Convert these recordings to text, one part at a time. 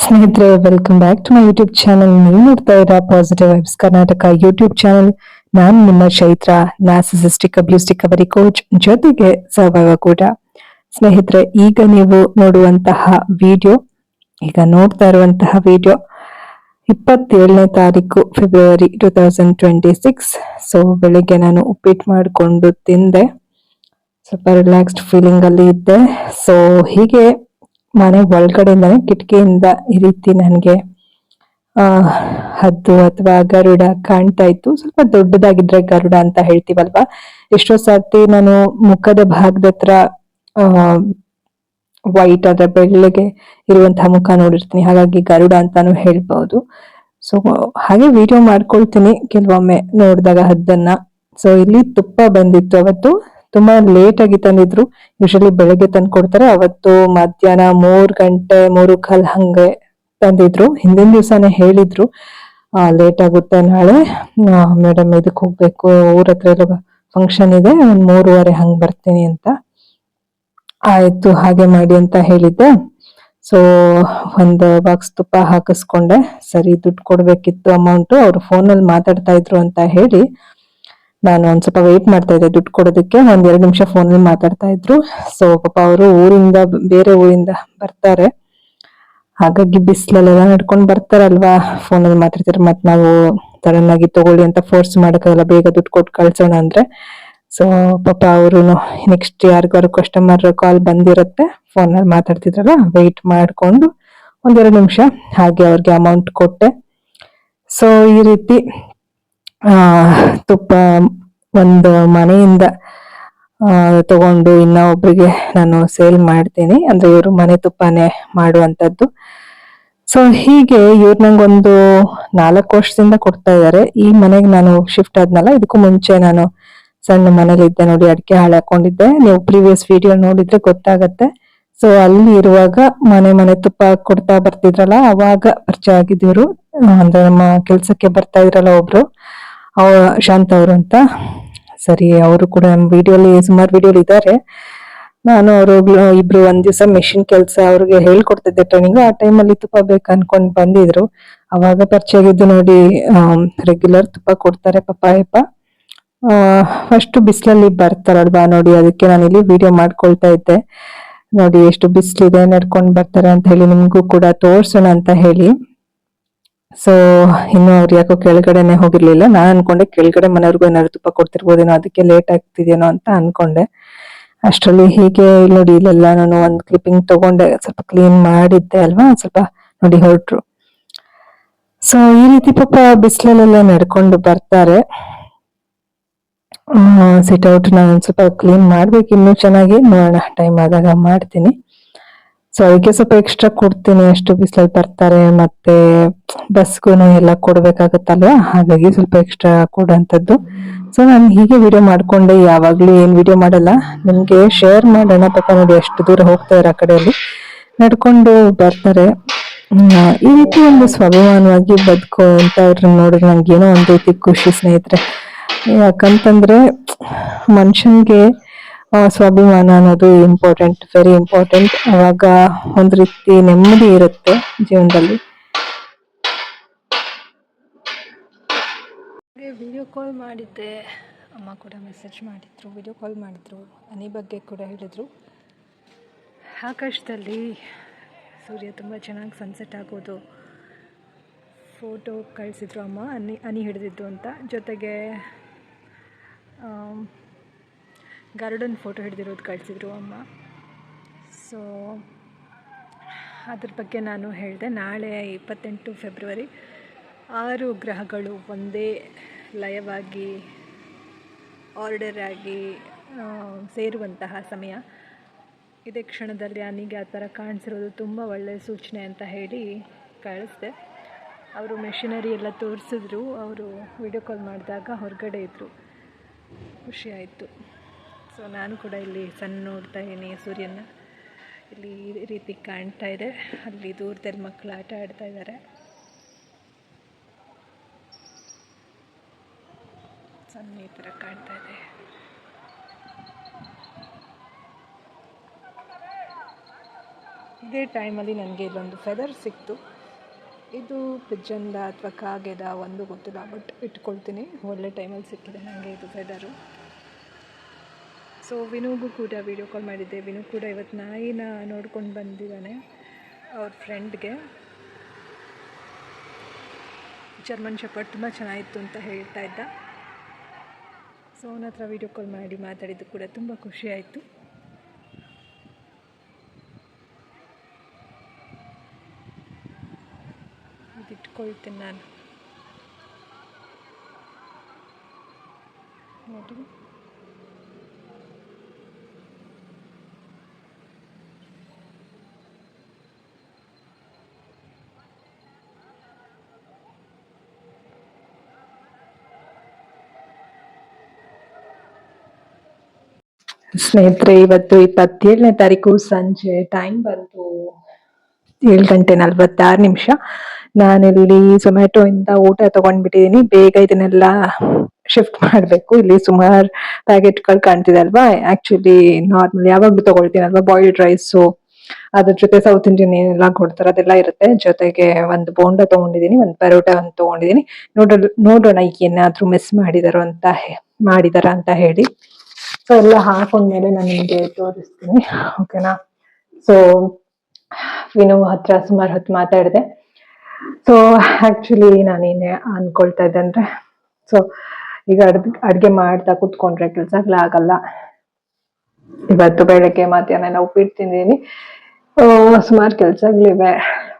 ಸ್ನೇಹಿತರೆ, welcome back to my YouTube channel. ನೀವು ನೋಡ್ತಾ ಇದ್ದೀರಾ positive vibes Karnataka YouTube channel. ನಾನು ನಿಮ್ಮ Chaitra, narcissistic abuse recovery coach, ಜೊತೆಗೆ ಸರ್ವೈವರ್ ಕೂಡ. ಸ್ನೇಹಿತರೆ, ಈಗ ನೀವು ನೋಡ್ತಾ ಇರುವಂತಹ ವಿಡಿಯೋ 27ನೇ ತಾರೀಕು ಫೆಬ್ರವರಿ 2026. ಸೊ ಬೆಳಿಗ್ಗೆ ನಾನು ಉಪ್ಪಿಟ್ಟು ಮಾಡಿಕೊಂಡು ತಿಂದೆ. ಸ್ವಲ್ಪ ರಿಲ್ಯಾಕ್ಸ್ಡ್ ಫೀಲಿಂಗ್ ಅಲ್ಲಿ ಇದ್ದೆ. ಸೊ ಹೀಗೆ ಮನೆ ಒಳಗಡೆಯಿಂದಾನೆ ಕಿಟಕಿಯಿಂದ ಈ ರೀತಿ ನನಗೆ ಹದ್ದು ಅಥವಾ ಗರುಡ ಕಾಣ್ತಾ ಇತ್ತು. ಸ್ವಲ್ಪ ದೊಡ್ಡದಾಗಿದ್ರೆ ಗರುಡ ಅಂತ ಹೇಳ್ತೀವಲ್ವಾ. ಎಷ್ಟೋ ಸರ್ತಿ ನಾನು ಮುಖದ ಭಾಗದ ಹತ್ರ ವೈಟ್ ಆದ್ರೆ ಬೆಳ್ಳಗೆ ಇರುವಂತಹ ಮುಖ ನೋಡಿರ್ತೀನಿ, ಹಾಗಾಗಿ ಗರುಡ ಅಂತಾನು ಹೇಳ್ಬಹುದು. ಸೊ ಹಾಗೆ ವಿಡಿಯೋ ಮಾಡ್ಕೊಳ್ತೀನಿ ಕೆಲವೊಮ್ಮೆ ನೋಡಿದಾಗ ಹದ್ದನ್ನ. ಸೊ ಇಲ್ಲಿ ತುಪ್ಪ ಬಂದಿತ್ತು ಅವತ್ತು, ತುಂಬಾ ಲೇಟ್ ಆಗಿ ತಂದಿದ್ರು. ಯೂಶಲಿ ಬೆಳಗ್ಗೆ ತಂದು ಕೊಡ್ತಾರೆ, ಅವತ್ತು ಮಧ್ಯಾಹ್ನ 3 ಗಂಟೆ 3:15 ಹಂಗೆ ತಂದಿದ್ರು. ಹಿಂದಿನ ದಿವ್ಸನೇ ಹೇಳಿದ್ರು ಲೇಟ್ ಆಗುತ್ತೆ ನಾಳೆ ಮೇಡಮ್, ಇದಕ್ ಹೋಗ್ಬೇಕು, ಊರ ಹತ್ರ ಎಲ್ಲ ಫಂಕ್ಷನ್ ಇದೆ, 3:15 ಹಂಗ್ ಬರ್ತೀನಿ ಅಂತ. ಆಯ್ತು ಹಾಗೆ ಮಾಡಿ ಅಂತ ಹೇಳಿದ್ದೆ. ಸೊ ಒಂದು ಬಾಕ್ಸ್ ತುಪ್ಪ ಹಾಕಿಸ್ಕೊಂಡೆ. ಸರಿ, ದುಡ್ಡು ಕೊಡ್ಬೇಕಿತ್ತು, ಅಮೌಂಟ್ ಅವ್ರು ಫೋನಲ್ಲಿ ಮಾತಾಡ್ತಾ ಇದ್ರು ಅಂತ ಹೇಳಿ ನಾನು ಒಂದ್ ಸ್ವಲ್ಪ ವೇಟ್ ಮಾಡ್ತಾ ಇದ್ದೆ ದುಡ್ಡು ಕೊಡೋದಕ್ಕೆ. 1-2 ನಿಮಿಷ ಫೋನಲ್ಲಿ ಮಾತಾಡ್ತಾ ಇದ್ರು. ಸೊ ಪಾಪ ಅವರು ಬೇರೆ ಊರಿಂದ ಬರ್ತಾರೆ, ಹಾಗಾಗಿ ಬಿಸಿಲಲ್ಲೆಲ್ಲ ನಡ್ಕೊಂಡ್ ಬರ್ತಾರಲ್ವಾ, ಫೋನಲ್ಲಿ ಮಾತಾಡ್ತಾರೆ. ಮತ್ ನಾವು ಸಡನ್ ಆಗಿ ತಗೊಳ್ಳಿ ಅಂತ ಫೋರ್ಸ್ ಮಾಡಕ್ಕಾಗಲ್ಲ, ಬೇಗ ದುಡ್ಡು ಕೊಟ್ಟು ಕಳ್ಸೋಣ ಅಂದ್ರೆ. ಸೊ ಪಾಪ ಅವರು ನೆಕ್ಸ್ಟ್ ಯಾರಿಗಾರು ಕಸ್ಟಮರ್ ಕಾಲ್ ಬಂದಿರುತ್ತೆ, ಫೋನಲ್ಲಿ ಮಾತಾಡ್ತಿದ್ರಲ್ಲ, ವೆಯ್ಟ್ ಮಾಡ್ಕೊಂಡು 1-2 ನಿಮಿಷ ಹಾಗೆ ಅವ್ರಿಗೆ ಅಮೌಂಟ್ ಕೊಟ್ಟೆ. ಸೊ ಈ ರೀತಿ ತುಪ್ಪ ಒಂದು ಮನೆಯಿಂದ ತಗೊಂಡು ಒಬ್ರಿಗೆ ನಾನು ಸೇಲ್ ಮಾಡ್ತೀನಿ, ಅಂದ್ರೆ ಇವರು ಮನೆ ತುಪ್ಪನೇ ಮಾಡುವಂತದ್ದು. ಸೊ ಹೀಗೆ ಇವ್ರು ನಂಗೊಂದು 4 ವರ್ಷದಿಂದ ಕೊಡ್ತಾ ಇದ್ದಾರೆ. ಈ ಮನೆಗೆ ನಾನು ಶಿಫ್ಟ್ ಆದ್ನಲ್ಲ, ಇದಕ್ಕೂ ಮುಂಚೆ ನಾನು ಸಣ್ಣ ಮನೇಲಿ ಇದ್ದೆ ನೋಡಿ, ಅಡಿಕೆ ಹಾಳೆ ಹಾಕೊಂಡಿದ್ದೆ. ನೀವು ಪ್ರೀವಿಯಸ್ ವಿಡಿಯೋ ನೋಡಿದ್ರೆ ಗೊತ್ತಾಗತ್ತೆ. ಸೊ ಅಲ್ಲಿ ಇರುವಾಗ ಮನೆ ತುಪ್ಪ ಕೊಡ್ತಾ ಬರ್ತಿದ್ರಲ್ಲ, ಅವಾಗ ಪರಿಚಯ ಆಗಿದ್ದೀವ್ರು. ಅಂದ್ರೆ ನಮ್ಮ ಕೆಲ್ಸಕ್ಕೆ ಬರ್ತಾ ಇದ್ರಲ್ಲ ಒಬ್ರು, ಶಾಂತ ಅವರು ಅಂತ. ಸರಿ, ಅವರು ಕೂಡ ನಮ್ಮ ವಿಡಿಯೋಲಿ ಸುಮಾರು ವಿಡಿಯೋಲಿ ಇದ್ದಾರೆ. ನಾನು ಅವರು ಇಬ್ರು ಒಂದ್ ದಿವಸ ಮೆಷಿನ್ ಕೆಲಸ ಅವ್ರಿಗೆ ಹೇಳ್ಕೊಡ್ತಿದ್ದೆ ಟ್ರೈನಿಂಗ್. ಆ ಟೈಮಲ್ಲಿ ತುಪ್ಪ ಬೇಕು ಅನ್ಕೊಂಡ್ ಬಂದಿದ್ರು, ಅವಾಗ ಪರಿಚಯ ಆಗಿದ್ದು ನೋಡಿ. ರೆಗ್ಯುಲರ್ ತುಪ್ಪ ಕೊಡ್ತಾರೆ ಪಾಪ. ಫಸ್ಟ್ ಬಿಸಿಲಲ್ಲಿ ಬರ್ತಾರಲ್ವಾ ನೋಡಿ, ಅದಕ್ಕೆ ನಾನು ಇಲ್ಲಿ ವಿಡಿಯೋ ಮಾಡ್ಕೊಳ್ತಾ ಇದ್ದೆ. ನೋಡಿ ಎಷ್ಟು ಬಿಸಿಲಿದೆ, ನಡ್ಕೊಂಡ್ ಬರ್ತಾರೆ ಅಂತ ಹೇಳಿ ನಿಮ್ಗೂ ಕೂಡ ತೋರ್ಸೋಣ ಅಂತ ಹೇಳಿ. ಸೊ ಇನ್ನು ಅವ್ರು ಯಾಕೋ ಕೆಳಗಡೆನೆ ಹೋಗಿರ್ಲಿಲ್ಲ. ನಾನ್ ಅನ್ಕೊಂಡೆ ಕೆಳಗಡೆ ಮನೆಯವ್ರಿಗೂ ಏನಾದ್ರು ತುಪ್ಪ ಕೊಡ್ತಿರ್ಬೋದೇನೋ, ಅದಕ್ಕೆ ಲೇಟ್ ಆಗ್ತಿದೇನೋ ಅಂತ ಅನ್ಕೊಂಡೆ. ಅಷ್ಟ್ರಲ್ಲಿ ಹೀಗೆ ನೋಡಿ, ಇಲ್ಲೆಲ್ಲ ನಾನು ಒಂದ್ ಕ್ಲಿಪ್ಪಿಂಗ್ ತಗೊಂಡೆ, ಸ್ವಲ್ಪ ಕ್ಲೀನ್ ಮಾಡಿದ್ದೆ ಅಲ್ವಾ, ಸ್ವಲ್ಪ ನೋಡಿ ಹೊರಟ್ರು. ಸೊ ಈ ರೀತಿ ಪಾಪ ಬಿಸಿಲಲ್ಲೆಲ್ಲ ನಡ್ಕೊಂಡು ಬರ್ತಾರೆ. ಸಿಟ್ಔಟ್ ನಾನು ಒಂದ್ ಸ್ವಲ್ಪ ಕ್ಲೀನ್ ಮಾಡ್ಬೇಕು ಇನ್ನೂ ಚೆನ್ನಾಗಿ, ನೋಡೋಣ ಟೈಮ್ ಆದಾಗ ಮಾಡ್ತೀನಿ. ಸೊ ಅದಕ್ಕೆ ಸ್ವಲ್ಪ ಎಕ್ಸ್ಟ್ರಾ ಕೊಡ್ತೀನಿ, ಅಷ್ಟು ಬಿಸಿಲಲ್ಲಿ ಬರ್ತಾರೆ, ಮತ್ತೆ ಬಸ್ಗೂ ಎಲ್ಲ ಕೊಡ್ಬೇಕಾಗತ್ತಲ್ವಾ, ಹಾಗಾಗಿ ಸ್ವಲ್ಪ ಎಕ್ಸ್ಟ್ರಾ ಕೊಡೋಂಥದ್ದು. ಸೊ ನಾನು ಹೀಗೆ ವಿಡಿಯೋ ಮಾಡ್ಕೊಂಡೆ, ಯಾವಾಗ್ಲೂ ಏನ್ ವಿಡಿಯೋ ಮಾಡಲ್ಲ, ನಿಮ್ಗೆ ಶೇರ್ ಮಾಡೋಣ. ಪಾಪ ನೋಡಿ ಎಷ್ಟು ದೂರ ಹೋಗ್ತಾ ಇರೋ ಆ ಕಡೆಯಲ್ಲಿ ನಡ್ಕೊಂಡು ಬರ್ತಾರೆ. ಈ ರೀತಿ ಒಂದು ಸ್ವಾಭಿಮಾನವಾಗಿ ಬದುಕೋ ಅಂತವ್ರನ್ನ ನೋಡಿದ್ರೆ ನಂಗೆ ಏನೋ ಒಂದ್ ರೀತಿ ಖುಷಿ ಸ್ನೇಹಿತರೆ. ಯಾಕಂತಂದ್ರೆ ಮನುಷ್ಯನ್ಗೆ ಸ್ವಾಭಿಮಾನ ಅನ್ನೋದು ಇಂಪಾರ್ಟೆಂಟ್, ವೆರಿ ಇಂಪಾರ್ಟೆಂಟ್. ಅವಾಗ ಒಂದ್ ರೀತಿ ನೆಮ್ಮದಿ ಇರುತ್ತೆ ಜೀವನದಲ್ಲಿ. ವಿಡಿಯೋ ಕಾಲ್ ಮಾಡಿದ್ದೆ, ಅಮ್ಮ ಕೂಡ ಮೆಸೇಜ್ ಮಾಡಿದ್ರು, ವಿಡಿಯೋ ಕಾಲ್ ಮಾಡಿದ್ರು, ಹನಿ ಬಗ್ಗೆ ಕೂಡ ಹೇಳಿದ್ರು. ಆಕಾಶದಲ್ಲಿ ಸೂರ್ಯ ತುಂಬ ಚೆನ್ನಾಗಿ ಸನ್ಸೆಟ್ ಆಗೋದು ಫೋಟೋ ಕಳಿಸಿದ್ರು ಅಮ್ಮ, ಹನಿ ಹಿಡಿದಿದ್ದು ಅಂತ. ಜೊತೆಗೆ ಗಾರ್ಡನ್ ಫೋಟೋ ಹಿಡಿದಿರೋದು ಕಳಿಸಿದ್ರು ಅಮ್ಮ. ಸೊ ಅದ್ರ ಬಗ್ಗೆ ನಾನು ಹೇಳಿದೆ. ನಾಳೆ 28 ಫೆಬ್ರವರಿ 6 ಗ್ರಹಗಳು ಒಂದೇ ಲಯವಾಗಿ ಆರ್ಡರ್ ಆಗಿ ಸೇರುವಂತಹ ಸಮಯ. ಇದೇ ಕ್ಷಣದಲ್ಲಿ ನನಗೆ ಆ ಥರ ಕಾಣಿಸಿರೋದು ತುಂಬ ಒಳ್ಳೆಯ ಸೂಚನೆ ಅಂತ ಹೇಳಿ ಕಳಿಸ್ದೆ. ಅವರು ಮೆಷಿನರಿ ಎಲ್ಲ ತೋರಿಸಿದ್ರು, ಅವರು ವಿಡಿಯೋ ಕಾಲ್ ಮಾಡಿದಾಗ ಹೊರಗಡೆ ಇದ್ದರು, ಖುಷಿ ಆಯಿತು. ಸೊ ನಾನು ಕೂಡ ಇಲ್ಲಿ ನೋಡ್ತಾ ಇದ್ದೀನಿ ಸೂರ್ಯನ, ಇಲ್ಲಿ ಈ ರೀತಿ ಕಾಣ್ತಾ ಇದೆ. ಅಲ್ಲಿ ದೂರದಲ್ಲಿ ಮಕ್ಕಳು ಆಟ ಆಡ್ತಾ ಇದ್ದಾರೆ. ಸಣ್ಣ ಈ ಥರ ಕಾಣ್ತಾ ಇದೆ. ಇದೇ ಟೈಮಲ್ಲಿ ನನಗೆ ಇಲ್ಲೊಂದು ಫೆದರ್ ಸಿಕ್ತು. ಇದು ಪಿಜನ್ದ ಅಥವಾ ಕಾಗೆದ ಒಂದು ಗೊತ್ತಿಲ್ಲ, ಬಟ್ ಇಟ್ಕೊಳ್ತೀನಿ. ಒಳ್ಳೆ ಟೈಮಲ್ಲಿ ಸಿಕ್ಕಿದೆ ನನಗೆ ಇದು ವೆದರು. ಸೊ ವಿನುಗೂ ಕೂಡ ವೀಡಿಯೋ ಕಾಲ್ ಮಾಡಿದ್ದೆ. ವಿನು ಕೂಡ ಇವತ್ತು ನಾಯಿನ ನೋಡ್ಕೊಂಡು ಬಂದಿದ್ದಾನೆ ಅವ್ರ ಫ್ರೆಂಡ್ಗೆ. ಜರ್ಮನ್ ಶೆಪರ್ಡ್ ತುಂಬ ಚೆನ್ನಾಗಿತ್ತು ಅಂತ ಹೇಳ್ತಾ ಇದ್ದ. ಸೊ ಅವನ ಹತ್ರ ವೀಡಿಯೋ ಕಾಲ್ ಮಾಡಿ ಮಾತಾಡಿದ್ದು ಕೂಡ ತುಂಬ ಖುಷಿ ಆಯಿತು. ಇಟ್ಕೊಳ್ತೀನಿ ನಾನು. ನೋಡಿ ಸ್ನೇಹಿತರೆ, ಇವತ್ತು 27ನೇ ತಾರೀಕು ಸಂಜೆ ಟೈಮ್ ಬಂತು 7:46. ನಾನಿಲ್ಲಿ ಝೊಮ್ಯಾಟೊ ಇಂದ ಊಟ ತಗೊಂಡ್ಬಿಟ್ಟಿದ್ದೀನಿ. ಬೇಗ ಇದನ್ನೆಲ್ಲ ಶಿಫ್ಟ್ ಮಾಡಬೇಕು. ಇಲ್ಲಿ ಸುಮಾರು ಪ್ಯಾಕೆಟ್ಗಳು ಕಾಣ್ತಿದೆ ಅಲ್ವಾ. ಆಕ್ಚುಲಿ ನಾರ್ಮಲ್ ಯಾವಾಗ್ಲೂ ತಗೊಳ್ತೀನಲ್ವಾ ಬಾಯ್ಲ್ಡ್ ರೈಸು, ಅದ್ರ ಜೊತೆ ಸೌತ್ ಇಂಡಿಯನ್ ಏನೆಲ್ಲ ಕೊಡ್ತಾರೆ ಅದೆಲ್ಲ ಇರುತ್ತೆ. ಜೊತೆಗೆ ಒಂದು ಬೋಂಡ ತಗೊಂಡಿದ್ದೀನಿ, ಒಂದು ಪರೋಟ ಒಂದು ತಗೊಂಡಿದ್ದೀನಿ. ನೋಡೋಣ ಏನಾದ್ರೂ ಮಿಸ್ ಮಾಡಿದಾರ ಅಂತ ಹೇಳಿ. ಸೊ ಎಲ್ಲ ಹಾಕೊಂಡ್ಮೇಲೆ ನಾನು ನಿಮಗೆ ತೋರಿಸ್ತೀನಿ, ಓಕೆನಾ. ಸೊ ವಿನು ಹತ್ರ ಸುಮಾರು ಹೊತ್ತು ಮಾತಾಡಿದೆ. ಸೊ ಆಕ್ಚುಲಿ ನಾನೇನೆ ಅನ್ಕೊಳ್ತಾ ಇದ್ದೆ ಅಂದ್ರೆ, ಸೊ ಈಗ ಅಡ್ಗೆ ಮಾಡ್ತಾ ಕೂತ್ಕೊಂಡ್ರೆ ಕೆಲ್ಸಗಳಾಗಲ್ಲ. ಇವತ್ತು ಬೆಳಗ್ಗೆ ಮಧ್ಯಾಹ್ನ ಎಲ್ಲ ಉಪ್ಪಿಟ್ಟು ತಿಂದಿದ್ದೀನಿ. ಸುಮಾರು ಕೆಲ್ಸಗಳಿವೆ.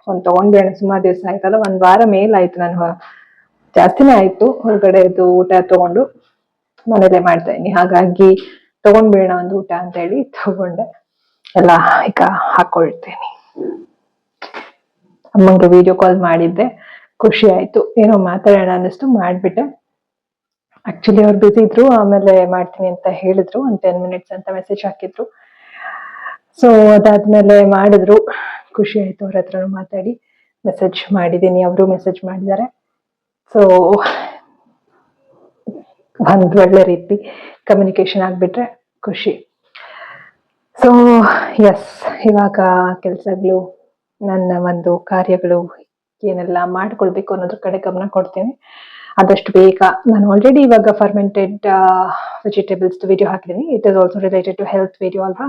ಒಂದು ತಗೊಂಡ್ಬೇಡ, ಸುಮಾರು ದಿವಸ ಆಯ್ತಲ್ಲ, 1 ವಾರ ಮೇಲಾಯ್ತು. ನಾನು ಜಾಸ್ತಿನೇ ಆಯ್ತು ಹೊರಗಡೆದು ಊಟ ತಗೊಂಡು ಮನೇಲೆ ಮಾಡ್ತಾ ಇದೀನಿ. ಹಾಗಾಗಿ ತಗೊಂಡ್ಬೇಡ ಒಂದು ಊಟ ಅಂತ ಹೇಳಿ ತಗೊಂಡೆ. ಎಲ್ಲ ಈಗ ಹಾಕೊಳ್ತೇನೆ. ಅಮ್ಮಂಗೆ ವಿಡಿಯೋ ಕಾಲ್ ಮಾಡಿದ್ದೆ, ಖುಷಿ ಆಯ್ತು. ಏನೋ ಮಾತಾಡೋಣ ಅನ್ನಿಸ್ತು, ಮಾಡ್ಬಿಟ್ಟೆ. ಆಕ್ಚುಲಿ ಅವ್ರು ಬಿಸಿ ಇದ್ರು, ಆಮೇಲೆ ಮಾಡ್ತೀನಿ ಅಂತ ಹೇಳಿದ್ರು. ಒಂದು 10 ಮಿನಿಟ್ಸ್ ಅಂತ ಮೆಸೇಜ್ ಹಾಕಿದ್ರು. ಸೊ ಅದಾದ್ಮೇಲೆ ಮಾಡಿದ್ರು, ಖುಷಿ ಆಯ್ತು. ಅವ್ರ ಹತ್ರ ಮಾತಾಡಿ ಮೆಸೇಜ್ ಮಾಡಿದ್ದೀನಿ, ಅವರು ಮೆಸೇಜ್ ಮಾಡಿದ್ದಾರೆ. ಸೊ ಒಂದು ಒಳ್ಳೆ ರೀತಿ ಕಮ್ಯುನಿಕೇಶನ್ ಆಗ್ಬಿಟ್ರೆ ಖುಷಿ. ಸೊ ಎಸ್, ಇವಾಗ ಕೆಲಸಗಳು, ನನ್ನ ಒಂದು ಕಾರ್ಯಗಳು ಏನೆಲ್ಲ ಮಾಡ್ಕೊಳ್ಬೇಕು ಅನ್ನೋದ್ರ ಕಡೆ ಗಮನ ಕೊಡ್ತೀನಿ ಆದಷ್ಟು ಬೇಗ. ನಾನು ಆಲ್ರೆಡಿ ಇವಾಗ ಫರ್ಮೆಂಟೆಡ್ ವೆಜಿಟೇಬಲ್ಸ್ ವಿಡಿಯೋ ಹಾಕಿದ್ದೀನಿ. It is also related to health video ಅಲ್ವಾ.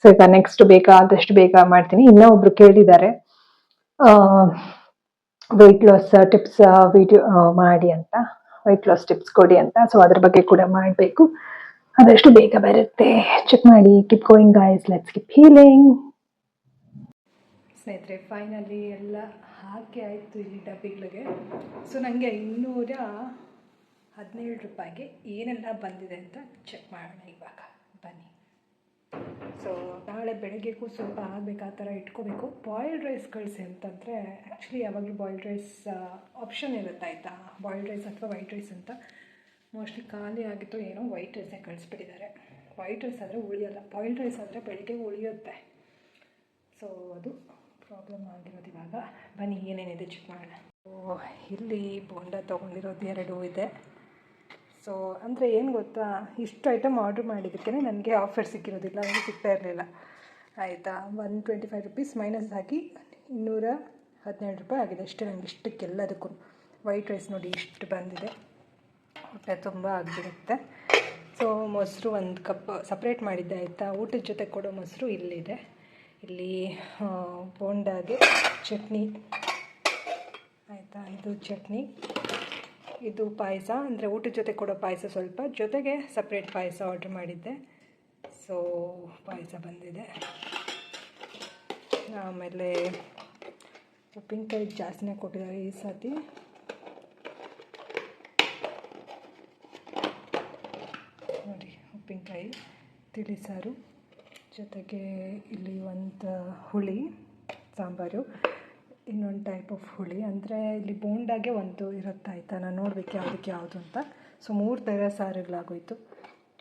ಸೊ ಈಗ ನೆಕ್ಸ್ಟ್ ಆದಷ್ಟು ಬೇಗ ಮಾಡ್ತೀನಿ. ಇನ್ನೂ ಒಬ್ರು ಕೇಳಿದ್ದಾರೆ ವೆಯ್ಟ್ ಲಾಸ್ ಟಿಪ್ಸ್ ವಿಡಿಯೋ ಮಾಡಿ ಅಂತ, ವೆಯ್ಟ್ ಲಾಸ್ ಟಿಪ್ಸ್ ಕೊಡಿ ಅಂತ. ಸೊ ಅದ್ರ ಬಗ್ಗೆ ಕೂಡ ಮಾಡಬೇಕು, ಆದಷ್ಟು ಬೇಗ ಬರುತ್ತೆ. ಚೆಕ್ ಮಾಡಿ. Keep going guys, let's keep healing. ಸ್ನೇಹಿತರೆ, ಫೈನಲಿ ಎಲ್ಲ ಹಾಕಿ ಆಯಿತು ಇಲ್ಲಿ ಡಬ್ಬಿಗಳಿಗೆ. ಸೊ ನನಗೆ 217 ರೂಪಾಯಿಗೆ ಏನೆಲ್ಲ ಬಂದಿದೆ ಅಂತ ಚೆಕ್ ಮಾಡೋಣ ಇವಾಗ, ಬನ್ನಿ. ಸೊ ನಾಳೆ ಬೆಳಗ್ಗೆಗೂ ಸ್ವಲ್ಪ ಆಗಬೇಕು, ಆ ಥರ ಇಟ್ಕೋಬೇಕು. ಬಾಯ್ಲ್ಡ್ ರೈಸ್ ಕಳಿಸಿ ಅಂತಂದರೆ, ಆ್ಯಕ್ಚುಲಿ ಯಾವಾಗಲೂ ಬಾಯ್ಲ್ಡ್ ರೈಸ್ ಆಪ್ಷನ್ ಇರುತ್ತೆ ಆಯಿತಾ, ಬಾಯ್ಲ್ಡ್ ರೈಸ್ ಅಥವಾ ವೈಟ್ ರೈಸ್ ಅಂತ. ಮೋಸ್ಟ್ಲಿ ಖಾಲಿ ಆಗಿತ್ತು ಏನೋ, ವೈಟ್ ರೈಸೇ ಕಳಿಸ್ಬಿಟ್ಟಿದ್ದಾರೆ. ವೈಟ್ ರೈಸ್ ಆದರೆ ಉಳಿಯೋಲ್ಲ, ಬಾಯ್ಲ್ಡ್ ರೈಸ್ ಆದರೆ ಬೆಳಗ್ಗೆ ಉಳಿಯುತ್ತೆ. ಸೊ ಅದು ಪ್ರಾಬ್ಲಮ್ ಆಗಿರೋದು ಇವಾಗ. ಬನ್ನಿ ಏನೇನಿದೆ ಚೆಕ್ ಮಾಡೋಣ. ಇಲ್ಲಿ ಬೋಂಡ ತೊಗೊಂಡಿರೋದು 2 ಇದೆ. ಸೊ ಅಂದರೆ ಏನು ಗೊತ್ತಾ, ಇಷ್ಟು ಐಟಮ್ ಆರ್ಡ್ರ್ ಮಾಡಿದ್ದಕ್ಕೆ ನನಗೆ ಆಫರ್ ಸಿಕ್ಕಿರೋದಿಲ್ಲ, ನನಗೆ ಸಿಗ್ತಾ ಇರಲಿಲ್ಲ ಆಯಿತಾ. 125 ರುಪೀಸ್ ಮೈನಸ್ ಹಾಕಿ 217 ರೂಪಾಯಿ ಆಗಿದೆ ಅಷ್ಟೇ ನನಗೆ ಇಷ್ಟಕ್ಕೆಲ್ಲದಕ್ಕೂ. ವೈಟ್ ರೈಸ್ ನೋಡಿ ಇಷ್ಟು ಬಂದಿದೆ, ಹೊಟ್ಟೆ ತುಂಬ ಆಗಿಬಿಡುತ್ತೆ. ಸೊ ಮೊಸರು 1 ಕಪ್ ಸಪ್ರೇಟ್ ಮಾಡಿದ್ದೆ ಆಯಿತಾ. ಊಟದ ಜೊತೆ ಕೊಡೋ ಮೊಸರು ಇಲ್ಲಿದೆ. ಇಲ್ಲಿ ಬೋಂಡಾಗೆ ಚಟ್ನಿ ಆಯಿತಾ, ಇದು ಚಟ್ನಿ, ಇದು ಪಾಯಸ, ಅಂದರೆ ಊಟದ ಜೊತೆ ಕೊಡೋ ಪಾಯಸ ಸ್ವಲ್ಪ, ಜೊತೆಗೆ ಸಪ್ರೇಟ್ ಪಾಯಸ ಆರ್ಡ್ರ್ ಮಾಡಿದ್ದೆ. ಸೊ ಪಾಯಸ ಬಂದಿದೆ. ಆಮೇಲೆ ಉಪ್ಪಿನಕಾಯಿ ಜಾಸ್ತಿನೇ ಕೊಟ್ಟಿದ್ದಾರೆ ಈ ಸತಿ. ನೋಡಿ ಉಪ್ಪಿನಕಾಯಿ, ತಿಳಿಸಾರು, ಜೊತೆಗೆ ಇಲ್ಲಿ ಒಂದು ಹುಳಿ ಸಾಂಬಾರು, ಇನ್ನೊಂದು ಟೈಪ್ ಆಫ್ ಹುಳಿ. ಅಂದರೆ ಇಲ್ಲಿ ಬೋಂಡಾಗೆ ಒಂದು ಇರುತ್ತೆ ಆಯಿತಾ, ನಾನು ನೋಡಬೇಕು ಯಾವುದಕ್ಕೆ ಯಾವುದು ಅಂತ. ಸೊ 3 ಥರ ಸಾರುಗಳಾಗೋಯ್ತು.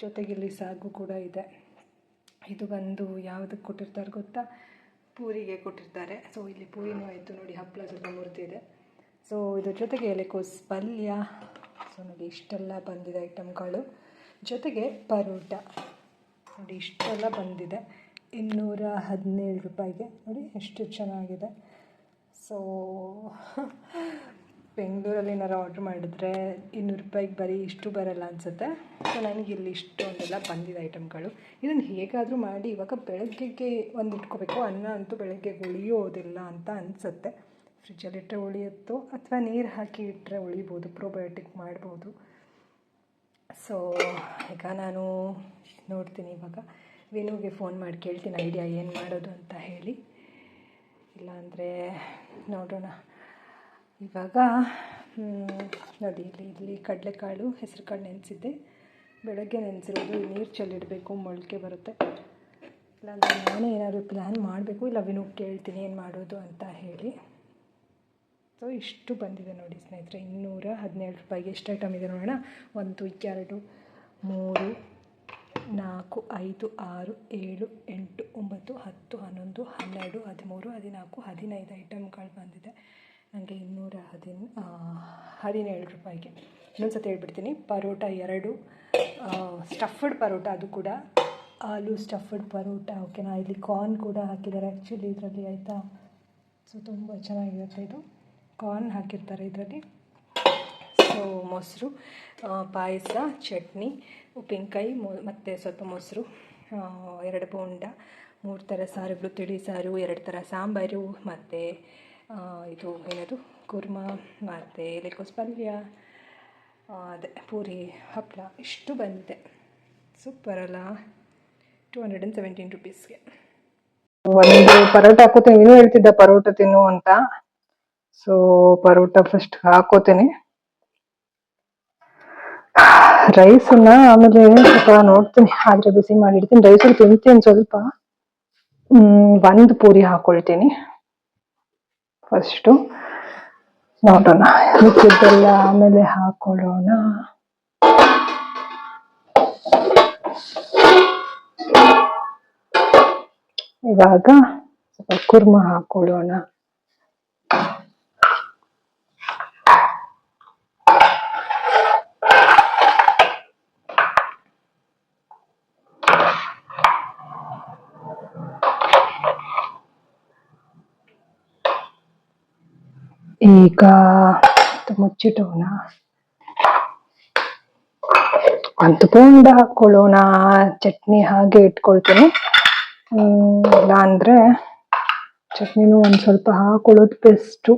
ಜೊತೆಗೆ ಇಲ್ಲಿ ಸಾಗು ಕೂಡ ಇದೆ. ಇದು ಬಂದು ಯಾವುದಕ್ಕೆ ಕೊಟ್ಟಿರ್ತಾರೆ ಗೊತ್ತಾ, ಪೂರಿಗೆ ಕೊಟ್ಟಿರ್ತಾರೆ. ಸೊ ಇಲ್ಲಿ ಪೂರಿನೂ ಆಯಿತು ನೋಡಿ, ಹಪ್ಪಳ ಸ್ವಲ್ಪ ಮುರಿದಿದೆ. ಸೊ ಇದ್ರ ಜೊತೆಗೆ ಎಲೆಕೋಸು ಪಲ್ಯ. ಸೊ ನೋಡಿ ಇಷ್ಟೆಲ್ಲ ಬಂದಿದೆ ಐಟಮ್ಗಳು. ಜೊತೆಗೆ ಪರೋಟ ನೋಡಿ ಇಷ್ಟೆಲ್ಲ ಬಂದಿದೆ 217 ರೂಪಾಯಿಗೆ. ನೋಡಿ ಎಷ್ಟು ಚೆನ್ನಾಗಿದೆ. ಸೊ ಬೆಂಗಳೂರಲ್ಲಿ ಏನಾರು ಆರ್ಡ್ರ್ ಮಾಡಿದ್ರೆ 200 ರೂಪಾಯಿಗೆ ಬರೀ ಇಷ್ಟು ಬರಲ್ಲ ಅನಿಸುತ್ತೆ. ಸೊ ನನಗೆ ಇಲ್ಲಿ ಇಷ್ಟೊಂದೆಲ್ಲ ಬಂದಿದೆ ಐಟಮ್ಗಳು. ಇದನ್ನು ಹೇಗಾದರೂ ಮಾಡಿ ಇವಾಗ ಬೆಳಗ್ಗೆಗೆ ಒಂದು ಇಟ್ಕೋಬೇಕು. ಅನ್ನ ಅಂತೂ ಬೆಳಗ್ಗೆ ಉಳಿಯೋದಿಲ್ಲ ಅಂತ ಅನಿಸುತ್ತೆ. ಫ್ರಿಜ್ಜಲ್ಲಿಟ್ಟರೆ ಉಳಿಯುತ್ತೋ ಅಥವಾ ನೀರು ಹಾಕಿ ಇಟ್ಟರೆ ಉಳಿಬೋದು, ಪ್ರೋಬಯೋಟಿಕ್ ಮಾಡ್ಬೋದು. ಸೊ ಈಗ ನಾನು ನೋಡ್ತೀನಿ, ಇವಾಗ ವಿನುಗೆ ಫೋನ್ ಮಾಡಿ ಕೇಳ್ತೀನಿ ಐಡಿಯಾ ಏನು ಮಾಡೋದು ಅಂತ ಹೇಳಿ. ಇಲ್ಲಾಂದರೆ ನೋಡೋಣ. ಇವಾಗ ನೋಡಿ ಇಲ್ಲಿ ಕಡಲೆಕಾಳು, ಹೆಸರು ಕಾಳು ನೆನೆಸಿದ್ದೆ. ಬೆಳಗ್ಗೆ ನೆನೆಸಿರೋದು, ನೀರು ಚೆಲ್ಲಿಡಬೇಕು, ಮೊಳಕೆ ಬರುತ್ತೆ. ಇಲ್ಲಾಂದರೆ ನಾನೇ ಏನಾದರೂ ಪ್ಲ್ಯಾನ್ ಮಾಡಬೇಕು, ಇಲ್ಲ ವಿನುಗೆ ಕೇಳ್ತೀನಿ ಏನು ಮಾಡೋದು ಅಂತ ಹೇಳಿ. ಸೊ ಇಷ್ಟು ಬಂದಿದೆ ನೋಡಿ ಸ್ನೇಹಿತರೆ, 217 ರೂಪಾಯಿಗೆ. ಎಷ್ಟು ಐಟಮ್ ಇದೆ ನೋಡೋಣ. 1 2 3 4 5 6 7 8 9 10 11 12 13 14 15 ಐಟಮ್ಗಳು ಬಂದಿದೆ. ನನಗೆ 217 ರೂಪಾಯಿಗೆ. ಇನ್ನೊಂದು ಸತಿ ಹೇಳ್ಬಿಡ್ತೀನಿ, ಪರೋಟ 2 ಸ್ಟಫ್ಡ್ ಪರೋಟ, ಅದು ಕೂಡ ಆಲೂ ಸ್ಟಫ್ಡ್ ಪರೋಟ. ಓಕೆನಾ. ಇಲ್ಲಿ ಕಾರ್ನ್ ಕೂಡ ಹಾಕಿದ್ದಾರೆ ಆ್ಯಕ್ಚುಲಿ ಇದರಲ್ಲಿ, ಆಯಿತಾ. ಸೊ ತುಂಬ ಚೆನ್ನಾಗಿರುತ್ತೆ ಇದು, ಕಾರ್ನ್ ಹಾಕಿರ್ತಾರೆ ಇದರಲ್ಲಿ. ಸೊ ಮೊಸರು, ಪಾಯಸ, ಚಟ್ನಿ, ಉಪ್ಪಿನಕಾಯಿ ಮತ್ತು ಸ್ವಲ್ಪ ಮೊಸರು, 2 ಬೋಂಡ, 3 ಥರ ಸಾರುಗಳು, ತಿಳಿ ಸಾರು, 2 ಥರ ಸಾಂಬಾರು, ಮತ್ತು ಇದು ಏನದು ಕುರ್ಮಾ, ಮತ್ತು ಎಲೆಕೋಸು ಪಲ್ಯ, ಅದೇ ಪೂರಿ, ಹಪ್ಪಳ, ಇಷ್ಟು ಬಂದಿದೆ. ಸೂಪರ್ ಅಲ್ಲ. 217 ರೂಪೀಸ್ಗೆ ಒಂದು ಪರೋಟ ಹಾಕೋತೀನಿ. ಇನ್ನೂ ಹೇಳ್ತಿದ್ದ ಪರೋಟ ತಿನ್ನು ಅಂತ. ಸೊ ಪರೋಟ ಫಸ್ಟ್ ಹಾಕೋತೀನಿ. ರೈಸನ್ನ ಆಮೇಲೆ ಸ್ವಲ್ಪ ನೋಡ್ತೀನಿ, ಆದರೆ ಬಿಸಿ ಮಾಡಿಡ್ತೀನಿ. ರೈಸಲ್ಲಿ ತಿಂತೀನಿ ಸ್ವಲ್ಪ. 1 ಪೂರಿ ಹಾಕೊಳ್ತೀನಿ ಫಸ್ಟು. ನೋಡೋಣ, ಮಿಕ್ಕಿದ್ದೆಲ್ಲ ಆಮೇಲೆ ಹಾಕೊಳ್ಳೋಣ. ಇವಾಗ ಸ್ವಲ್ಪ ಕುರ್ಮಾ ಹಾಕೊಳ್ಳೋಣ. ಈಗ ಮುಚ್ಚಿಟ್ಟೋಣ. 1 ಬೋಂಡ ಹಾಕೊಳ್ಳೋಣ. ಚಟ್ನಿ ಹಾಗೆ ಇಟ್ಕೊಳ್ತೀನಿ. ಇಲ್ಲ ಅಂದರೆ ಚಟ್ನಿನೂ ಒಂದು ಸ್ವಲ್ಪ ಹಾಕೊಳ್ಳೋದು ಬೆಸ್ಟು.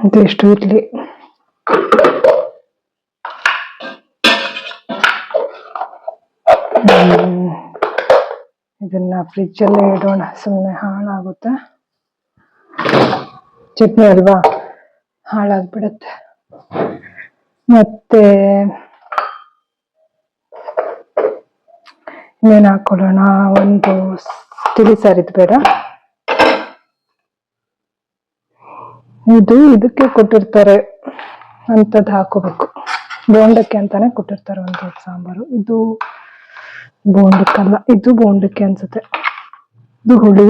ಇದೆಷ್ಟು ಇರಲಿ. ಇದನ್ನ ಫ್ರಿಜ್ಜಲ್ಲೇ ಇಡೋಣ, ಸುಮ್ಮನೆ ಹಾಳಾಗುತ್ತೆ. ಚಟ್ನಿ ಅಲ್ವಾ, ಹಾಳಾಗ್ಬಿಡುತ್ತೆ. ಮತ್ತೆ ಇನ್ನೇನು ಹಾಕೊಳ್ಳೋಣ. ಒಂದು ತಿಳಿ ಸಾರಿದ್ದು ಬೇಡ, ಇದು ಇದಕ್ಕೆ ಕೊಟ್ಟಿರ್ತಾರೆ ಅಂಥದ್ದು ಹಾಕೋಬೇಕು. ಬೋಂಡಕ್ಕೆ ಅಂತಾನೆ ಕೊಟ್ಟಿರ್ತಾರೆ ಒಂದು ಸಾಂಬಾರು. ಇದು ಬೋಂಡಕ್ಕಲ್ಲ, ಇದು ಬೋಂಡಕ್ಕೆ ಅನ್ಸುತ್ತೆ. ಇದು ಹುಳಿ.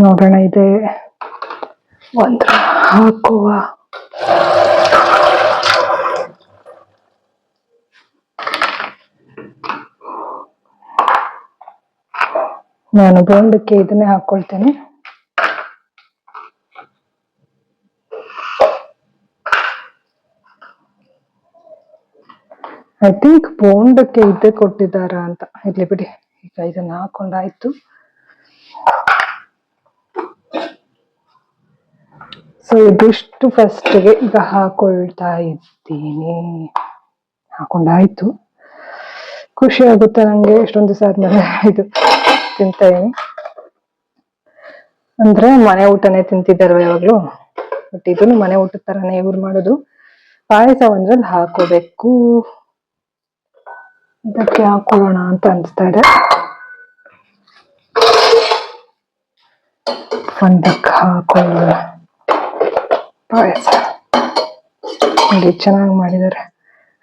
ನೋಡೋಣ, ಇದೆ ಒಂದು ಹಾಕುವ. ನಾನು ಬೋಂಡಕ್ಕೆ ಇದನ್ನೇ ಹಾಕೊಳ್ತೇನೆ. ಐ ಥಿಂಕ್ ಬೋಂಡಕ್ಕೆ ಇದ್ದೇ ಕೊಟ್ಟಿದ್ದಾರ ಅಂತ. ಇರ್ಲಿ ಬಿಡಿ, ಈಗ ಇದನ್ನ ಹಾಕೊಂಡಾಯ್ತು. ಸೊ ಇದಿಷ್ಟು ಫಸ್ಟ್ಗೆ ಈಗ ಹಾಕೊಳ್ತಾ ಇದ್ದೀನಿ. ಹಾಕೊಂಡಾಯ್ತು. ಖುಷಿ ಆಗುತ್ತೆ ನಂಗೆ, ಎಷ್ಟೊಂದು ದಿವಸ ಆದ್ಮೇಲೆ ಇದು ತಿಂತಾ ಇದೀನಿ. ಅಂದ್ರೆ ಮನೆ ಊಟನೇ ತಿಂತಿದ್ದಾರವ ಯಾವಾಗ್ಲೂ, ಬಟ್ ಇದನ್ನು ಮನೆ ಊಟದ ತರನೇ ಇವ್ರು ಮಾಡೋದು. ಪಾಯಸ ಒಂದ್ರಲ್ಲಿ ಹಾಕೋಬೇಕು. ಇದಕ್ಕೆ ಹಾಕೊಳ್ಳೋಣ ಅಂತ ಅನಿಸ್ತಾ ಇದೆ. ಒಂದಕ್ಕೆ ಹಾಕೊಳ್ಳೋಣ ಪಾಯಸ. ನೋಡಿ ಚೆನ್ನಾಗಿ ಮಾಡಿದ್ದಾರೆ.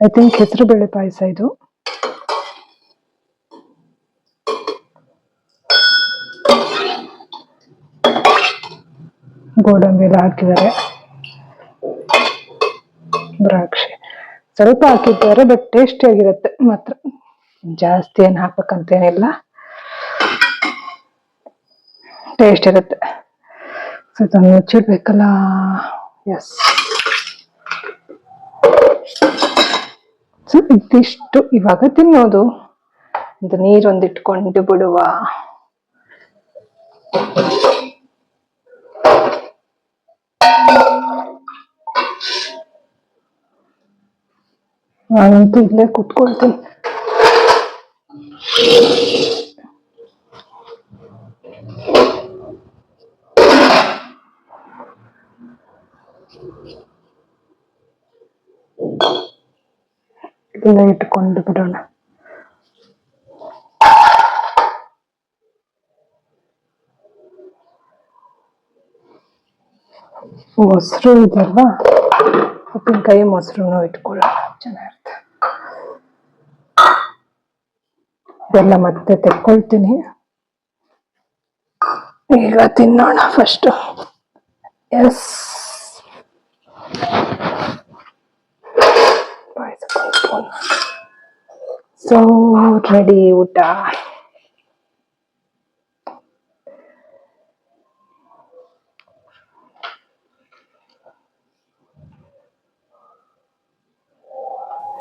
ಐ ಥಿಂಕ್ ಹೆಸರು ಬೇಳೆ ಪಾಯಸ ಇದು. ಗೋಡಂಬಿ ಎಲ್ಲ ಹಾಕಿದ್ದಾರೆ, ದ್ರಾಕ್ಷಿ ಸ್ವಲ್ಪ ಹಾಕಿದ್ದಾರೆ, ಬಟ್ ಟೇಸ್ಟಿ ಆಗಿರುತ್ತೆ ಮಾತ್ರ. ಜಾಸ್ತಿ ಏನ್ ಹಾಕ್ಬೇಕಂತೇನಿಲ್ಲ, ಟೇಸ್ಟ್ ಇರುತ್ತೆ. ಸ್ವಲ್ಪ ಮುಚ್ಚಿಡ್ಬೇಕಲ್ಲ. ಎಸ್, ಸೊ ಇದಿಷ್ಟು ಇವಾಗ ತಿನ್ನೋದು. ಇದು ನೀರೊಂದಿಟ್ಕೊಂಡು ಬಿಡುವ. ನಾನಂತೂ ಇಲ್ಲೇ ಕುತ್ಕೊಳ್ತೀನಿ. ಇಲ್ಲ ಇಟ್ಕೊಂಡು ಬಿಡೋಣ. ಮೊಸರು ಇದೆಯಲ್ವಾ, ಉಪ್ಪಿನಕಾಯಿ ಮೊಸರು ಇಟ್ಕೊಳ್ಳೋಣ, ಚೆನ್ನಾಗಿರುತ್ತೆ. ಇದೆಲ್ಲ ಮತ್ತೆ ತೆಕ್ಕೊಳ್ತೀನಿ. ಈಗ ತಿನ್ನೋಣ ಫಸ್ಟ್. ಎಸ್, ಸೊ ರೆಡಿ ಊಟ.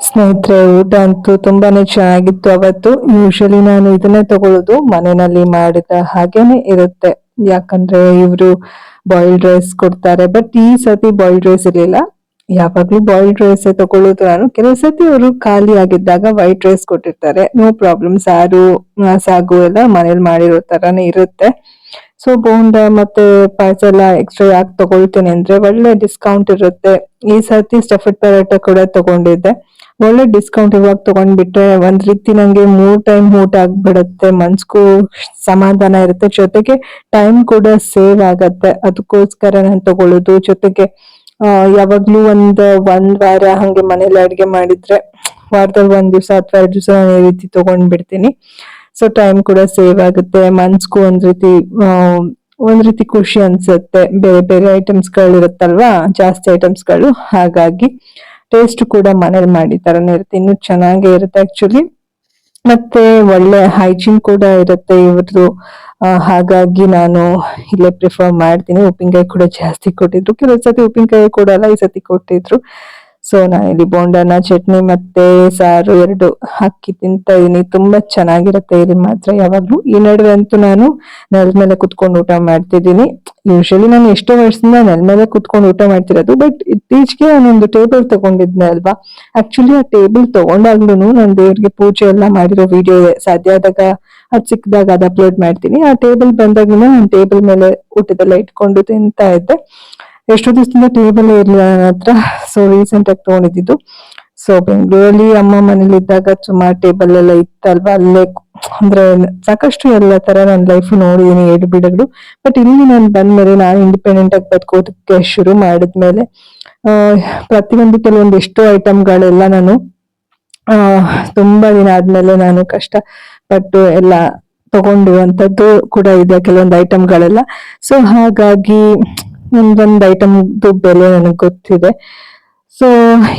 ಸ್ನೇಹಿತರೆ, ಊಟ ಅಂತೂ ತುಂಬಾನೇ ಚೆನ್ನಾಗಿತ್ತು ಅವತ್ತು. ಯೂಶಲಿ ನಾನು ಇದನ್ನೇ ತಗೊಳ್ಳೋದು, ಮನೆಯಲ್ಲಿ ಮಾಡಿದ ಹಾಗೇನೆ ಇರುತ್ತೆ. ಯಾಕಂದ್ರೆ ಇವರು ಬಾಯ್ಲ್ಡ್ ರೈಸ್ ಕೊಡ್ತಾರೆ, ಬಟ್ ಈ ಸತಿ ಬಾಯ್ಲ್ಡ್ ರೈಸ್ ಇರ್ಲಿಲ್ಲ. ಯಾವಾಗ್ಲೂ ಬಾಯ್ಲ್ಡ್ ರೈಸ್ ತಗೊಳ್ಳೋದು ನಾನು. ಕೆಲವು ಸತಿ ಅವರು ಖಾಲಿ ಆಗಿದ್ದಾಗ ವೈಟ್ ರೈಸ್ ಕೊಟ್ಟಿರ್ತಾರೆ, ನೋ ಪ್ರಾಬ್ಲಮ್. ಸಾಗು ಎಲ್ಲ ಮನೇಲಿ ಮಾಡಿರೋ ತರಾನೇ ಇರುತ್ತೆ. ಸೊ ಬೋಂಡ ಮತ್ತೆ ಪಾಯಸ ಎಲ್ಲ ಎಕ್ಸ್ಟ್ರಾ ಯಾಕೆ ತಗೊಳ್ತೇನೆ ಅಂದ್ರೆ, ಒಳ್ಳೆ ಡಿಸ್ಕೌಂಟ್ ಇರುತ್ತೆ. ಈ ಸರ್ತಿ ಸ್ಟಫ್ಡ್ ಪರೋಟ ಕೂಡ ತಗೊಂಡಿದ್ದೆ, ಒಳ್ಳೆ ಡಿಸ್ಕೌಂಟ್. ಇವಾಗ ತಗೊಂಡ್ಬಿಟ್ರೆ ಒಂದ್ ರೀತಿ ನಂಗೆ 3 ಟೈಮ್ ಊಟ ಆಗ್ಬಿಡುತ್ತೆ, ಮನ್ಸ್ಗೂ ಸಮಾಧಾನ ಇರುತ್ತೆ, ಜೊತೆಗೆ ಟೈಮ್ ಕೂಡ ಸೇವ್ ಆಗತ್ತೆ. ಅದಕ್ಕೋಸ್ಕರ ನಾನು ತಗೊಳ್ಳೋದು. ಜೊತೆಗೆ ಯಾವಾಗ್ಲೂ ಒಂದ್ ವಾರ ಹಂಗೆ ಮನೇಲಿ ಅಡ್ಗೆ ಮಾಡಿದ್ರೆ ವಾರದಲ್ಲಿ 1 ದಿವಸ ಅಥವಾ 2 ದಿವಸ ನಾನು ಈ ರೀತಿ ತಗೊಂಡ್ ಬಿಡ್ತೀನಿ. ಸೊ ಟೈಮ್ ಕೂಡ ಸೇವ್ ಆಗುತ್ತೆ, ಮನ್ಸ್ಗೂ ಒಂದ್ ರೀತಿ ಖುಷಿ ಅನ್ಸುತ್ತೆ. ಬೇರೆ ಬೇರೆ ಐಟಮ್ಸ್ ಗಳು ಇರುತ್ತಲ್ವಾ, ಜಾಸ್ತಿ ಐಟಮ್ಸ್ ಗಳು, ಹಾಗಾಗಿ ಟೇಸ್ಟ್ ಕೂಡ ಮನೇಲಿ ಮಾಡಿ ತರನೇ ಇರುತ್ತೆ, ಇನ್ನು ಚೆನ್ನಾಗೇ ಇರುತ್ತೆ ಆಕ್ಚುಲಿ. ಮತ್ತೆ ಒಳ್ಳೆ ಹೈಜೀನ್ ಕೂಡ ಇರುತ್ತೆ ಇವ್ರದ್ದು. ಹಾಗಾಗಿ ನಾನು ಇಲ್ಲೇ ಪ್ರಿಫರ್ ಮಾಡ್ತೀನಿ. ಉಪ್ಪಿನಕಾಯಿ ಕೂಡ ಜಾಸ್ತಿ ಕೊಟ್ಟಿದ್ರು, ಕೆಲವು ಸತಿ ಉಪ್ಪಿನಕಾಯಿ ಕೊಡಲ್ಲ, ಈ ಸತಿ ಕೊಟ್ಟಿದ್ರು. ಸೊ ನಾನಿಲ್ಲಿ ಬೋಂಡನ, ಚಟ್ನಿ ಮತ್ತೆ ಸಾರು 2 ಹಾಕಿ ತಿಂತಾ ಇದೀನಿ. ತುಂಬಾ ಚೆನ್ನಾಗಿರುತ್ತೆ ಇಲ್ಲಿ ಮಾತ್ರ ಯಾವಾಗ್ಲೂ. ಈ ನಡುವೆ ಅಂತೂ ನಾನು ನೆಲದ ಮೇಲೆ ಕುತ್ಕೊಂಡು ಊಟ ಮಾಡ್ತಿದ್ದೀನಿ. ಯೂಶಲಿ ನಾನು ಎಷ್ಟೋ ವರ್ಷದಿಂದ ನೆಲದ ಮೇಲೆ ಕುತ್ಕೊಂಡು ಊಟ ಮಾಡ್ತಿರೋದು, ಬಟ್ ಇತ್ತೀಚೆಗೆ ನಾನೊಂದು ಟೇಬಲ್ ತಗೊಂಡಿದ್ದೆ ಅಲ್ವಾ. ಆಕ್ಚುಲಿ ಆ ಟೇಬಲ್ ತಗೊಂಡಾಗ್ಲೂ ನಾನು ದೇವ್ರಿಗೆ ಪೂಜೆ ಎಲ್ಲ ಮಾಡಿರೋ ವಿಡಿಯೋ ಸಾಧ್ಯ ಆದಾಗ, ಅದ್ ಸಿಕ್ಕಿದಾಗ ಅದ್ ಅಪ್ಲೋಡ್ ಮಾಡ್ತೀನಿ. ಆ ಟೇಬಲ್ ಬಂದಾಗಿನ ನಾನು ಟೇಬಲ್ ಮೇಲೆ ಊಟದೆಲ್ಲ ಇಟ್ಕೊಂಡು ತಿಂತಾ ಇದ್ದೆ. ಎಷ್ಟೋ ದಿವಸದಿಂದ ಟೇಬಲ್ ಇರ್ಲಿಲ್ಲ ನನ್ನ ಹತ್ರ, ಸೊ ರೀಸೆಂಟ್ ಆಗಿ ತಗೊಂಡಿದ್ದು. ಸೊ ಬೆಂಗಳೂರಲ್ಲಿ ಅಮ್ಮ ಮನೇಲಿ ಇದ್ದಾಗ ಸುಮಾರು ಟೇಬಲ್ ಎಲ್ಲ ಇತ್ತಲ್ವಾ, ಅಲ್ಲೇ ಅಂದ್ರೆ ಸಾಕಷ್ಟು ಎಲ್ಲ ತರ ನನ್ನ ಲೈಫ್ ನೋಡಿದೀನಿ, ಎಡ್ಬಿಡಗಳು. ಬಟ್ ಇಲ್ಲಿ ನಾನು ಬಂದ್ಮೇಲೆ, ನಾನು ಇಂಡಿಪೆಂಡೆಂಟ್ ಆಗಿ ಬದುಕೋದಕ್ಕೆ ಶುರು ಮಾಡಿದ್ಮೇಲೆ ಪ್ರತಿಯೊಂದು ಕೆಲವೊಂದು ಎಷ್ಟೋ ಐಟಮ್ಗಳೆಲ್ಲ ನಾನು ತುಂಬಾ ದಿನ ಆದ್ಮೇಲೆ ನಾನು ಕಷ್ಟ ಪಟ್ಟು ಎಲ್ಲ ತಗೊಂಡಿರುವಂತದ್ದು ಕೂಡ ಇದೆ, ಕೆಲವೊಂದು ಐಟಮ್ಗಳೆಲ್ಲ. ಸೊ ಹಾಗಾಗಿ ಒಂದೊಂದು ಐಟಮ್ದು ಬೆಲೆ ನನಗೆ ಗೊತ್ತಿದೆ. ಸೊ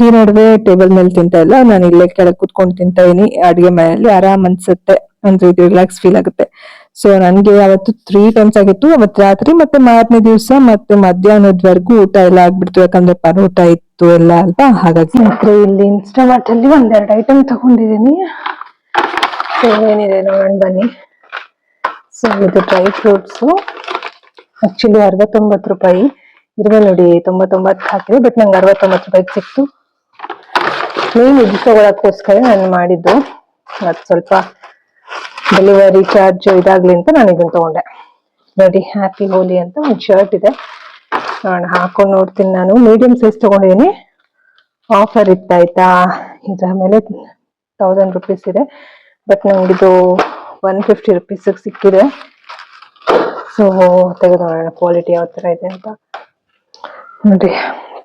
ಈ ನಡುವೆ ಟೇಬಲ್ ಮೇಲೆ ತಿಂತಾ ಇಲ್ಲ, ನಾನು ಇಲ್ಲೇ ಕೆಳಗೆ ಕುತ್ಕೊಂಡು ತಿಂತಾ ಇದೀನಿ. ಅಡಿಗೆ ಮನೆಯಲ್ಲಿ ಆರಾಮ್ ಅನ್ಸುತ್ತೆ, ಒಂದು ಇದು ರಿಲ್ಯಾಕ್ಸ್ ಫೀಲ್ ಆಗುತ್ತೆ. ಸೊ ನನ್ಗೆ ಅವತ್ತು 3 ಟೈಮ್ಸ್ ಆಗಿತ್ತು, ಅವತ್ತು ರಾತ್ರಿ ಮತ್ತೆ ಮಾರನೇ ದಿವಸ ಮತ್ತೆ ಮಧ್ಯಾಹ್ನದವರೆಗೂ ಊಟ ಎಲ್ಲ ಆಗ್ಬಿಡ್ತು, ಯಾಕಂದ್ರೆ ಪರೋಟ ಇತ್ತು ಎಲ್ಲ ಅಲ್ವಾ. ಹಾಗಾಗಿ ಮತ್ತೆ ಇಲ್ಲಿ ಇನ್ಸ್ಟಾಮಾರ್ಟ್ ಅಲ್ಲಿ 1-2 ಐಟಮ್ ತಗೊಂಡಿದ್ದೀನಿ. ಸೊ ಏನಿದೆ ನೋಡೋಣ ಬನ್ನಿ. ಸೊ ಇದು ಡ್ರೈ ಫ್ರೂಟ್ಸು, ಆಕ್ಚುಲಿ 69 ರೂಪಾಯಿ ಇರುವ, ನೋಡಿ 99 ಹಾಕಿದೆ, ಬಟ್ ನಂಗೆ 69 ರೂಪಾಯಿಗೆ ಸಿಕ್ತು. ಮೇನ್ ಇದು ತಗೊಳಕ್ಕೋಸ್ಕರ ನಾನು ಮಾಡಿದ್ದು. ಅದು ಸ್ವಲ್ಪ ಡೆಲಿವರಿ ಚಾರ್ಜ್ ಇದಾಗ್ಲಿ ಅಂತ ನಾನು ಇದನ್ನ ತಗೊಂಡೆ. ನೋಡಿ, ಹ್ಯಾಪಿ ಹೋಲಿ ಅಂತ ಒಂದು ಶರ್ಟ್ ಇದೆ, ನಾನು ಹಾಕೊಂಡು ನೋಡ್ತೀನಿ. ನಾನು ಮೀಡಿಯಂ ಸೈಜ್ ತಗೊಂಡಿದ್ದೀನಿ, ಆಫರ್ ಇತ್ತಾಯ್ತಾ. ಇದರ ಮೇಲೆ 1000 ರೂಪೀಸ್ ಇದೆ, ಬಟ್ ನಂಗಿದು 150 ರೂಪೀಸ್ ಸಿಕ್ಕಿದೆ. ಸೊ ತೆಗೆದು ನೋಡೋಣ ಕ್ವಾಲಿಟಿ ಯಾವ ತರ ಇದೆ ಅಂತ. ನೋಡಿ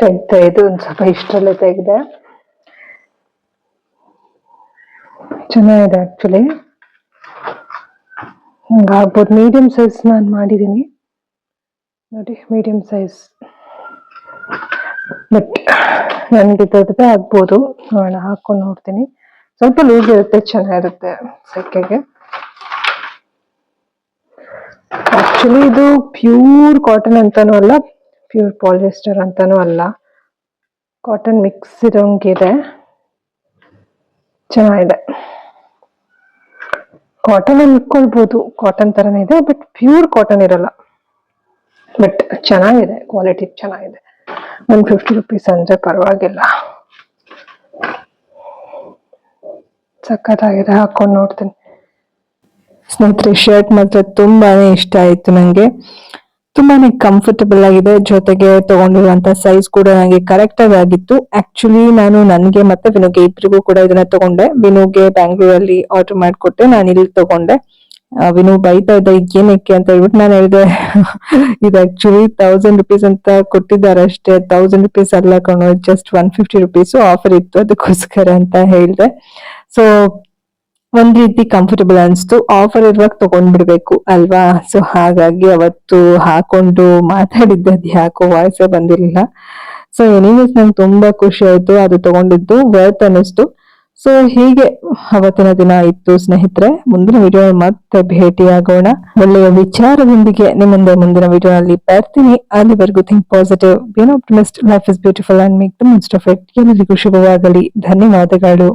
ತೆಗ್ದೆ, ಇದು ಒಂದ್ ಸ್ವಲ್ಪ ಇಷ್ಟರಲ್ಲೇ ತೆಗ್ದೆ, ಚೆನ್ನಾಗಿದೆ ಆಕ್ಚುಲಿ. ಹಂಗಾಗ್ಬೋದು, ಮೀಡಿಯಂ ಸೈಜ್ ನಾನು ಮಾಡಿದ್ದೀನಿ. ನೋಡಿ ಮೀಡಿಯಂ ಸೈಜ್, ಬಟ್ ನನಗೆ ದೊಡ್ಡದೇ ಆಗ್ಬೋದು. ನೋಡೋಣ, ಹಾಕೊಂಡು ನೋಡ್ತೀನಿ. ಸ್ವಲ್ಪ ಲೂಸ್ ಇರುತ್ತೆ, ಚೆನ್ನಾಗಿರುತ್ತೆ ಸೆಕೆಗೆ. ಆಕ್ಚುಲಿ ಇದು ಪ್ಯೂರ್ ಕಾಟನ್ ಅಂತಾನೂ ಅಲ್ಲ, ಪ್ಯೂರ್ ಪಾಲಿಸ್ಟರ್ ಅಂತಾನೂ ಅಲ್ಲ, ಕಾಟನ್ ಮಿಕ್ಸ್ ಇರೋಂಗಿದೆ. ಚೆನ್ನಾಗಿದೆ, ಕಾಟನ್ ಅನ್ಕೊಳ್ಬೋದು, ಕಾಟನ್ ತರನೇ ಇದೆ, ಬಟ್ ಪ್ಯೂರ್ ಕಾಟನ್ ಇರಲ್ಲ. ಬಟ್ ಚೆನ್ನಾಗಿದೆ, ಕ್ವಾಲಿಟಿ ಚೆನ್ನಾಗಿದೆ. 150 rupees ಅಂದ್ರೆ ಪರವಾಗಿಲ್ಲ, ಸಖತ್ತಾಗಿದೆ. ಹಾಕೊಂಡು ನೋಡ್ತೀನಿ. ಸ್ನೇಹಿತರೆ, ಶರ್ಟ್ ಮಾತ್ರ ತುಂಬಾನೇ ಇಷ್ಟ ಆಯ್ತು ನಂಗೆ. ತುಂಬಾನೇ ಕಂಫರ್ಟಬಲ್ ಆಗಿದೆ, ಜೊತೆಗೆ ತಗೊಂಡಿರುವಂತ ಸೈಜ್ ಕೂಡ ನನಗೆ ಕರೆಕ್ಟ್ ಆಗಿ ಆಗಿತ್ತು. ಆಕ್ಚುಲಿ ನಾನು ನನ್ಗೆ ಮತ್ತೆ ವಿನುಗೆ ಇಬ್ಬರಿಗೂ ಕೂಡ ಇದನ್ನ ತಗೊಂಡೆ. ವಿನುಗೆ ಬ್ಯಾಂಗ್ಳೂರಲ್ಲಿ ಆರ್ಡರ್ ಮಾಡಿಕೊಟ್ಟೆ, ನಾನು ಇಲ್ಲಿ ತಗೊಂಡೆ. ವಿನು ಬೈತಾ ಇದ್ದ ಏನಕ್ಕೆ ಅಂತ ಹೇಳ್ಬಿಟ್ಟು ನಾನು ಹೇಳಿದೆ, ಇದು ಆಕ್ಚುಲಿ 1000 rupees ಅಂತ ಕೊಟ್ಟಿದ್ದಾರೆ ಅಷ್ಟೇ, 1000 rupees ಅಲ್ಲ ಕಣೋ, ಜಸ್ಟ್ 150 rupees ಆಫರ್ ಇತ್ತು, ಅದಕ್ಕೋಸ್ಕರ ಅಂತ ಹೇಳಿದೆ. ಸೊ ಒಂದ್ ರೀತಿ ಕಂಫರ್ಟಬಲ್ ಅನ್ಸ್ತು, ಆಫರ್ ಇರುವಾಗ ತಗೊಂಡ್ಬಿಡ್ಬೇಕು ಅಲ್ವಾ. ಸೊ ಹಾಗಾಗಿ ಅವತ್ತು ಹಾಕೊಂಡು ಮಾತಾಡಿದ್ದೆ, ಅದು ಯಾಕೋ ವಾಯ್ಸೇ ಬಂದಿರಲಿಲ್ಲ. ಸೊ ಎನಿವೇಸ್ ನಂಗೆ ತುಂಬಾ ಖುಷಿ ಆಯ್ತು, ಅದು ತಗೊಂಡಿದ್ದು ವರ್ತ್ ಅನ್ನಿಸ್ತು. ಸೊ ಹೀಗೆ ಅವತ್ತಿನ ದಿನ ಇತ್ತು ಸ್ನೇಹಿತರೆ. ಮುಂದಿನ ವಿಡಿಯೋ ಮತ್ತೆ ಭೇಟಿಯಾಗೋಣ, ಒಳ್ಳೆಯ ವಿಚಾರದೊಂದಿಗೆ ನಿಮ್ಮಂದೆ ಮುಂದಿನ ವಿಡಿಯೋನಲ್ಲಿ ಬರ್ತೀನಿ. ಅಲ್ಲಿವರೆಗೂ think positive, B on optimist, life is beautiful and make the most of it. ಎಲ್ಲರಿಗೂ ಶುಭವಾಗಲಿ. ಧನ್ಯವಾದಗಳು.